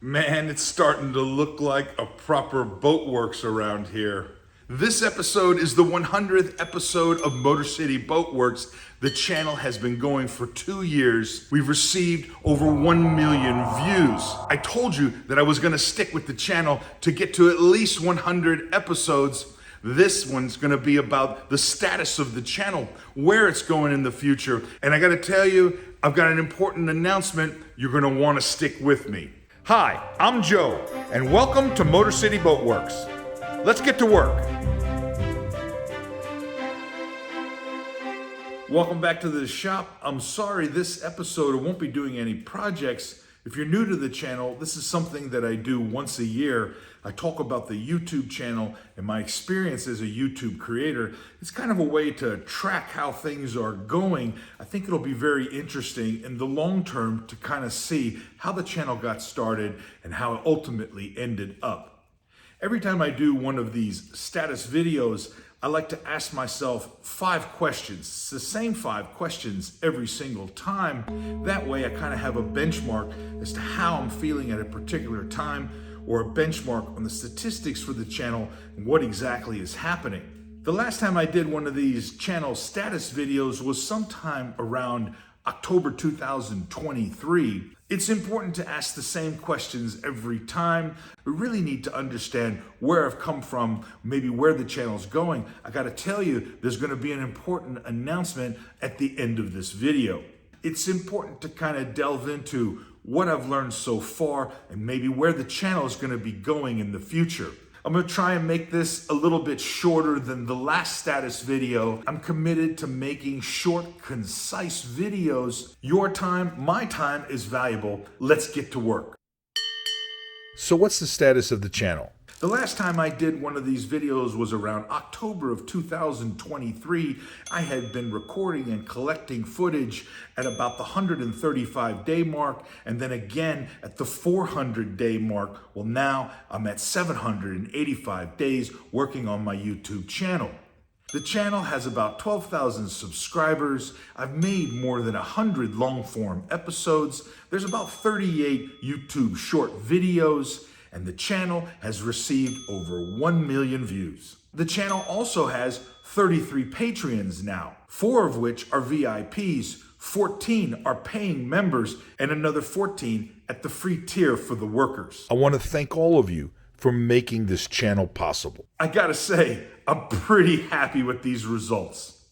Man, it's starting to look like a proper boat works around here. This episode is the 100th episode of Motor City Boat Werks. The channel has been going for 2 years. We've received over 1 million views. I told you that I was gonna stick with the channel to get to at least 100 episodes. This one's gonna be about the status of the channel, where it's going in the future. And I gotta tell you, I've got an important announcement. You're gonna wanna stick with me. Hi, I'm Joe, and welcome to Motor City Boat Werks. Let's get to work. Welcome back to the shop. I'm sorry this episode I won't be doing any projects. If you're new to the channel, this is something that I do once a year. I talk about the YouTube channel and my experience as a YouTube creator. It's kind of a way to track how things are going. I think it'll be very interesting in the long term to kind of see how the channel got started and how it ultimately ended up. Every time I do one of these status videos, I like to ask myself 5 questions. It's the same 5 questions every single time. That way I kind of have a benchmark as to how I'm feeling at a particular time, or a benchmark on the statistics for the channel and what exactly is happening. The last time I did one of these channel status videos was sometime around October 2023. It's important to ask the same questions every time. We really need to understand where I've come from, maybe where the channel's going. I gotta tell you, there's gonna be an important announcement at the end of this video. It's important to kind of delve into what I've learned so far and maybe where the channel is gonna be going in the future. I'm gonna try and make this a little bit shorter than the last status video. I'm committed to making short, concise videos. Your time, my time is valuable. Let's get to work. So what's the status of the channel? The last time I did one of these videos was around October of 2023. I had been recording and collecting footage at about the 135-day mark, and then again at the 400-day mark. Well, now I'm at 785 days working on my YouTube channel. The channel has about 12,000 subscribers. I've made more than 100 long-form episodes. There's about 38 YouTube short videos, and the channel has received over 1 million views. The channel also has 33 Patreons now, 4 of which are VIPs, 14 are paying members, and another 14 at the free tier for the workers. I want to thank all of you for making this channel possible. I gotta say, I'm pretty happy with these results.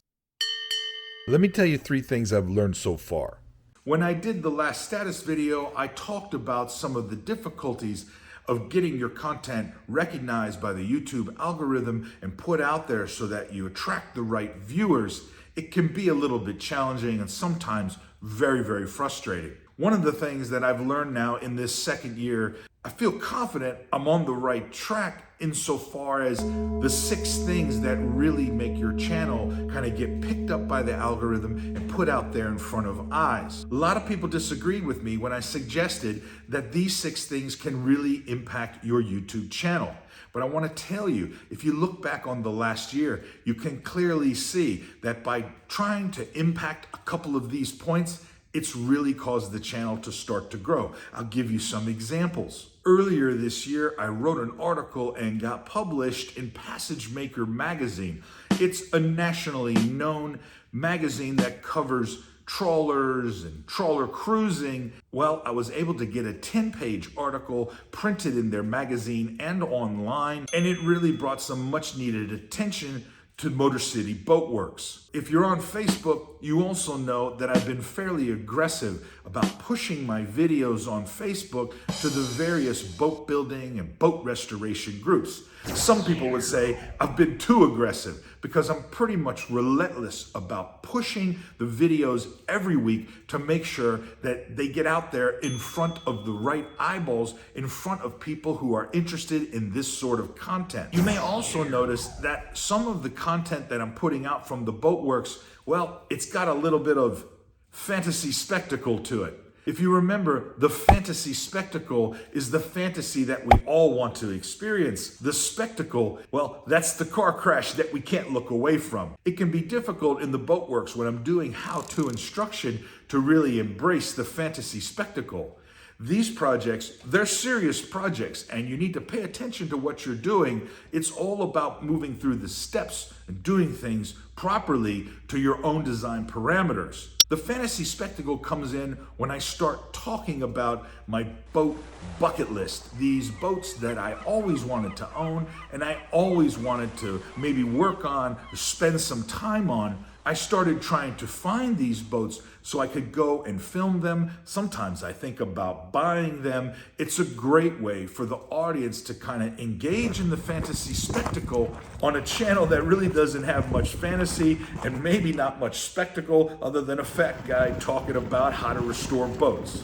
Let me tell you 3 things I've learned so far. When I did the last status video, I talked about some of the difficulties of getting your content recognized by the YouTube algorithm and put out there so that you attract the right viewers. It can be a little bit challenging and sometimes very, very frustrating. One of the things that I've learned now in this second year, I feel confident I'm on the right track insofar as the 6 things that really make your channel kind of get picked up by the algorithm and put out there in front of eyes. A lot of people disagreed with me when I suggested that these 6 things can really impact your YouTube channel. But I want to tell you, if you look back on the last year, you can clearly see that by trying to impact a couple of these points, it's really caused the channel to start to grow. I'll give you some examples. Earlier this year, I wrote an article and got published in Passage Maker magazine. It's a nationally known magazine that covers trawlers and trawler cruising. Well, I was able to get a 10-page article printed in their magazine and online, and it really brought some much needed attention to Motor City Boat Werks. If you're on Facebook, you also know that I've been fairly aggressive about pushing my videos on Facebook to the various boat building and boat restoration groups. Some people would say I've been too aggressive because I'm pretty much relentless about pushing the videos every week to make sure that they get out there in front of the right eyeballs, in front of people who are interested in this sort of content. You may also notice that some of the content that I'm putting out from the BoatWerks, well, it's got a little bit of fantasy spectacle to it. If you remember, the fantasy spectacle is the fantasy that we all want to experience. The spectacle, well, that's the car crash that we can't look away from. It can be difficult in the BoatWerks when I'm doing how-to instruction to really embrace the fantasy spectacle. These projects, they're serious projects, and you need to pay attention to what you're doing. It's all about moving through the steps and doing things properly to your own design parameters. The fantasy spectacle comes in when I start talking about my boat bucket list. These boats that I always wanted to own and I always wanted to maybe work on, spend some time on. I started trying to find these boats so I could go and film them. Sometimes I think about buying them. It's a great way for the audience to kind of engage in the fantasy spectacle on a channel that really doesn't have much fantasy and maybe not much spectacle other than a fat guy talking about how to restore boats.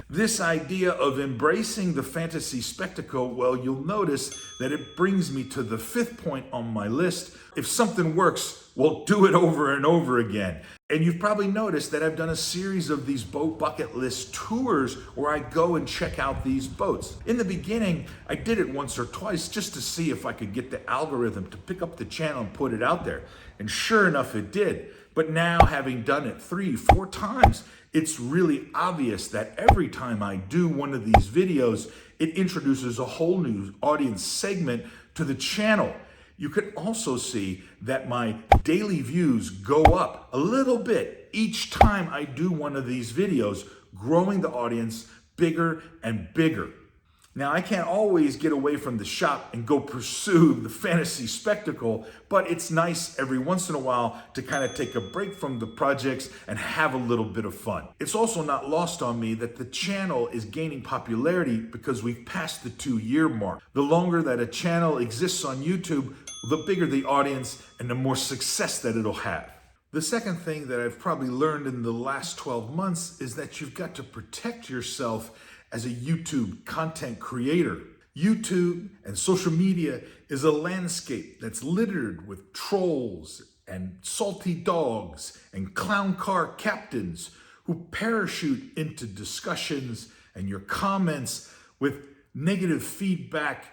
This idea of embracing the fantasy spectacle, well, you'll notice that it brings me to the 5th point on my list. If something works, well, do it over and over again. And you've probably noticed that I've done a series of these boat bucket list tours where I go and check out these boats. In the beginning, I did it once or twice just to see if I could get the algorithm to pick up the channel and put it out there. And sure enough, it did. But now, having done it 3-4 times, it's really obvious that every time I do one of these videos, it introduces a whole new audience segment to the channel. You can also see that my daily views go up a little bit each time I do one of these videos, growing the audience bigger and bigger. Now, I can't always get away from the shop and go pursue the fantasy spectacle, but it's nice every once in a while to kind of take a break from the projects and have a little bit of fun. It's also not lost on me that the channel is gaining popularity because we've passed the 2-year mark. The longer that a channel exists on YouTube, the bigger the audience and the more success that it'll have. The second thing that I've probably learned in the last 12 months is that you've got to protect yourself as a YouTube content creator. YouTube and social media is a landscape that's littered with trolls and salty dogs and clown car captains who parachute into discussions and your comments with negative feedback,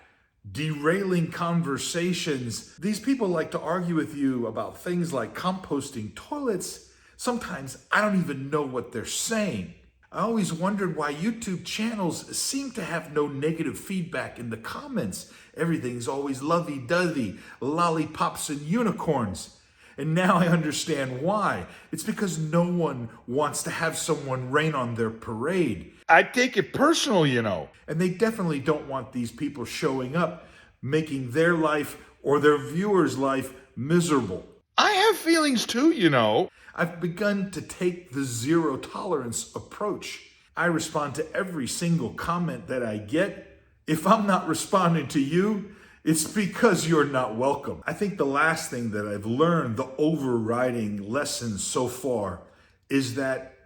derailing conversations. These people like to argue with you about things like composting toilets. Sometimes I don't even know what they're saying. I always wondered why YouTube channels seem to have no negative feedback in the comments. Everything's always lovey-dovey, lollipops and unicorns. And now I understand why. It's because no one wants to have someone rain on their parade. I take it personal, you know. And they definitely don't want these people showing up, making their life or their viewers' life miserable. I have feelings too, you know. I've begun to take the zero tolerance approach. I respond to every single comment that I get. If I'm not responding to you, it's because you're not welcome. I think the last thing that I've learned, the overriding lesson so far, is that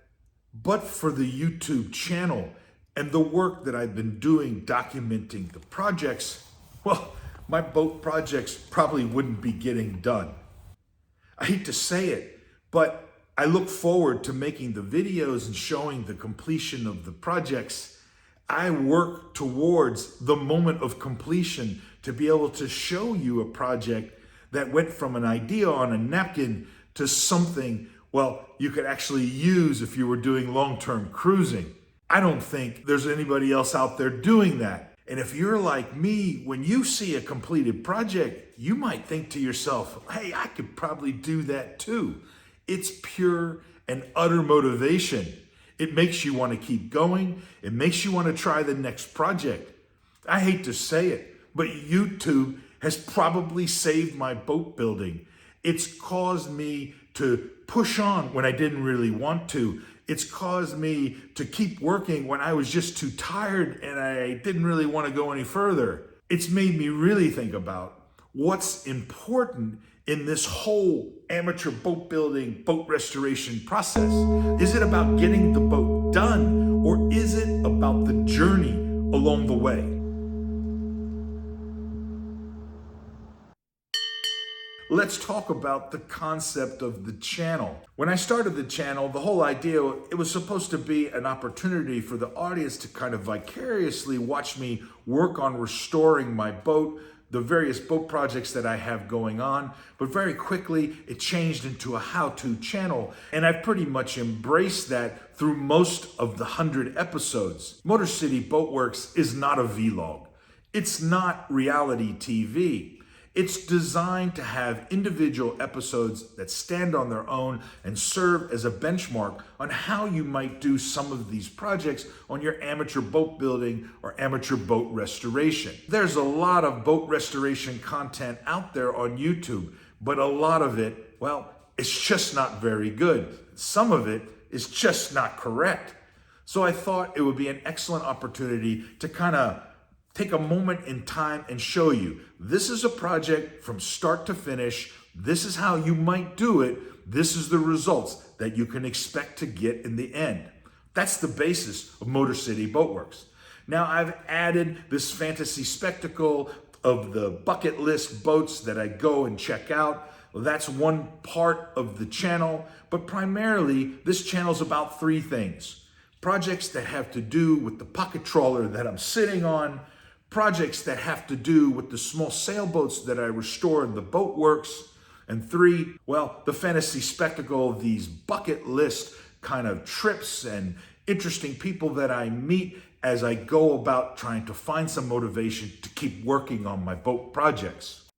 but for the YouTube channel and the work that I've been doing documenting the projects, well, my boat projects probably wouldn't be getting done. I hate to say it, but I look forward to making the videos and showing the completion of the projects. I work towards the moment of completion to be able to show you a project that went from an idea on a napkin to something, well, you could actually use if you were doing long-term cruising. I don't think there's anybody else out there doing that. And if you're like me, when you see a completed project, you might think to yourself, hey, I could probably do that too. It's pure and utter motivation. It makes you want to keep going. It makes you want to try the next project. I hate to say it, but YouTube has probably saved my boat building. It's caused me to push on when I didn't really want to. It's caused me to keep working when I was just too tired and I didn't really want to go any further. It's made me really think about what's important in this whole amateur boat building, boat restoration process. Is it about getting the boat done, or is it about the journey along the way? Let's talk about the concept of the channel. When I started the channel, the whole idea, it was supposed to be an opportunity for the audience to kind of vicariously watch me work on restoring my boat, the various boat projects that I have going on, but very quickly it changed into a how-to channel, and I've pretty much embraced that through most of the 100 episodes. Motor City Boat Werks is not a vlog. It's not reality TV. It's designed to have individual episodes that stand on their own and serve as a benchmark on how you might do some of these projects on your amateur boat building or amateur boat restoration. There's a lot of boat restoration content out there on YouTube, but a lot of it, well, it's just not very good. Some of it is just not correct. So I thought it would be an excellent opportunity to kind of take a moment in time and show you this is a project from start to finish. This is how you might do it. This is the results that you can expect to get in the end. That's the basis of Motor City Boat Werks. Now I've added this fantasy spectacle of the bucket list boats that I go and check out. Well, that's one part of the channel, but primarily this channel is about three things. Projects that have to do with the pocket trawler that I'm sitting on, projects that have to do with the small sailboats that I restore in the BoatWerks, and three, well, the fantasy spectacle of these bucket list kind of trips and interesting people that I meet as I go about trying to find some motivation to keep working on my boat projects.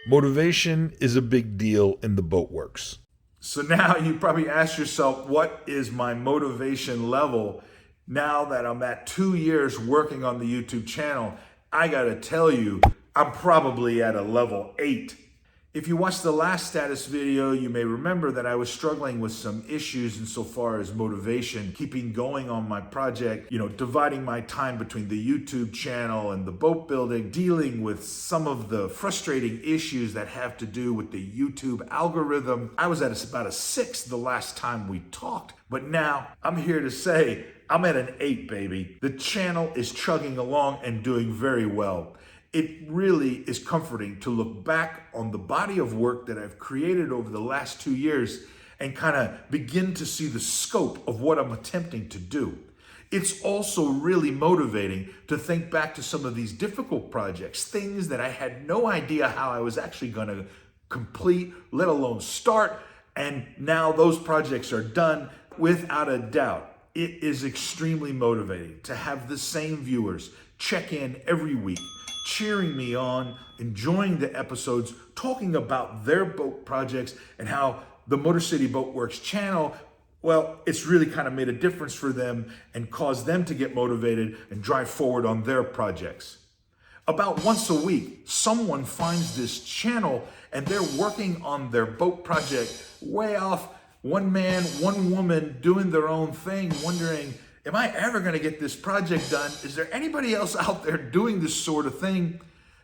Motivation is a big deal in the BoatWerks. So now you probably ask yourself, what is my motivation level? Now that I'm at 2 years working on the YouTube channel, I gotta tell you, I'm probably at a level 8. If you watched the last status video, you may remember that I was struggling with some issues insofar as motivation, keeping going on my project, dividing my time between the YouTube channel and the boat building, dealing with some of the frustrating issues that have to do with the YouTube algorithm. I was at about a 6 the last time we talked, but now I'm here to say I'm at an 8, baby. The channel is chugging along and doing very well. It really is comforting to look back on the body of work that I've created over the last 2 years and kind of begin to see the scope of what I'm attempting to do. It's also really motivating to think back to some of these difficult projects, things that I had no idea how I was actually going to complete, let alone start, and now those projects are done. Without a doubt, it is extremely motivating to have the same viewers check in every week, cheering me on, enjoying the episodes, talking about their boat projects and how the Motor City Boat Werks channel, well, it's really kind of made a difference for them and caused them to get motivated and drive forward on their projects. About once a week, someone finds this channel and they're working on their boat project way off. One man, one woman doing their own thing, wondering, am I ever going to get this project done? Is there anybody else out there doing this sort of thing?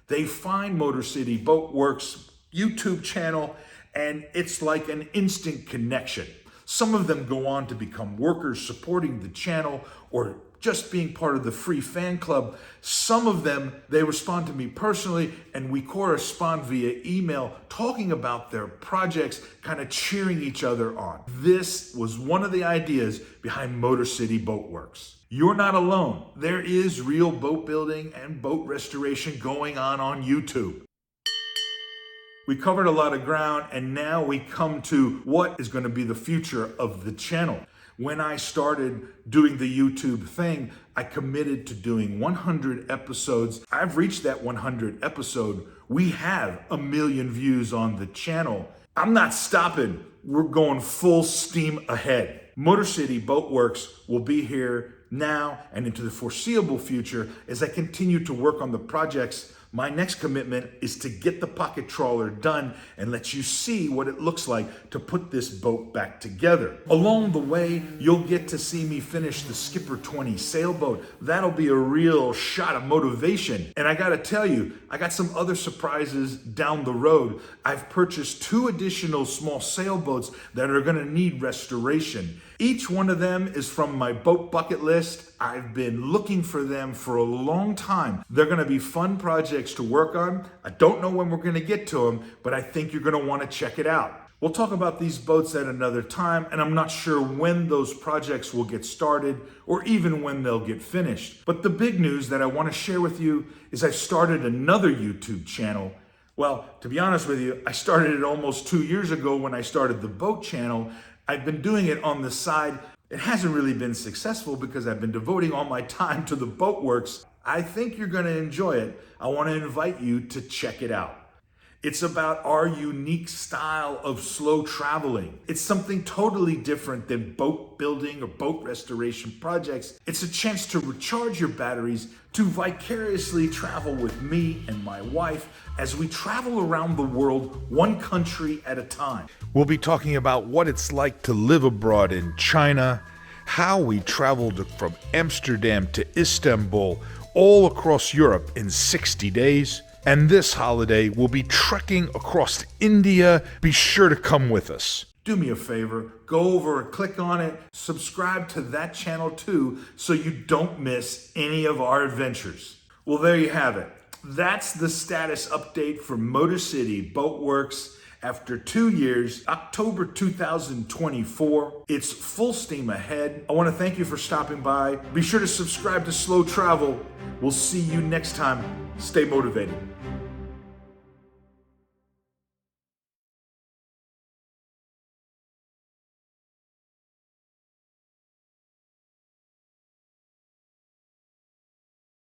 They find Motor City Boat Werks YouTube channel, and it's like an instant connection. Some of them go on to become workers supporting the channel or just being part of the free fan club. Some of them, they respond to me personally and we correspond via email talking about their projects, kind of cheering each other on. This was one of the ideas behind Motor City Boat Werks. You're not alone. There is real boat building and boat restoration going on YouTube. We covered a lot of ground and now we come to what is going to be the future of the channel. When I started doing the YouTube thing, I committed to doing 100 episodes. I've reached that 100 episode. We have 1 million views on the channel. I'm not stopping. We're going full steam ahead. Motor City Boat Werks will be here now and into the foreseeable future as I continue to work on the projects. My next commitment is to get the pocket trawler done and let you see what it looks like to put this boat back together. Along the way, you'll get to see me finish the Skipper 20 sailboat. That'll be a real shot of motivation. And I gotta tell you, I got some other surprises down the road. I've purchased 2 additional small sailboats that are gonna need restoration. Each one of them is from my boat bucket list. I've been looking for them for a long time. They're gonna be fun projects to work on. I don't know when we're gonna get to them, but I think you're gonna wanna check it out. We'll talk about these boats at another time, and I'm not sure when those projects will get started or even when they'll get finished. But the big news that I want to share with you is I've started another YouTube channel. Well, to be honest with you, I started it almost 2 years ago when I started the boat channel. I've been doing it on the side. It hasn't really been successful because I've been devoting all my time to the BoatWerks. I think you're going to enjoy it. I want to invite you to check it out. It's about our unique style of slow traveling. It's something totally different than boat building or boat restoration projects. It's a chance to recharge your batteries, to vicariously travel with me and my wife as we travel around the world, one country at a time. We'll be talking about what it's like to live abroad in China, how we traveled from Amsterdam to Istanbul, all across Europe in 60 days. And this holiday, we'll be trekking across India. Be sure to come with us. Do me a favor, go over and click on it, subscribe to that channel too, so you don't miss any of our adventures. Well, there you have it. That's the status update for Motor City Boat Werks. After 2 years, October 2024, it's full steam ahead. I want to thank you for stopping by. Be sure to subscribe to Slow Travel. We'll see you next time. Stay motivated.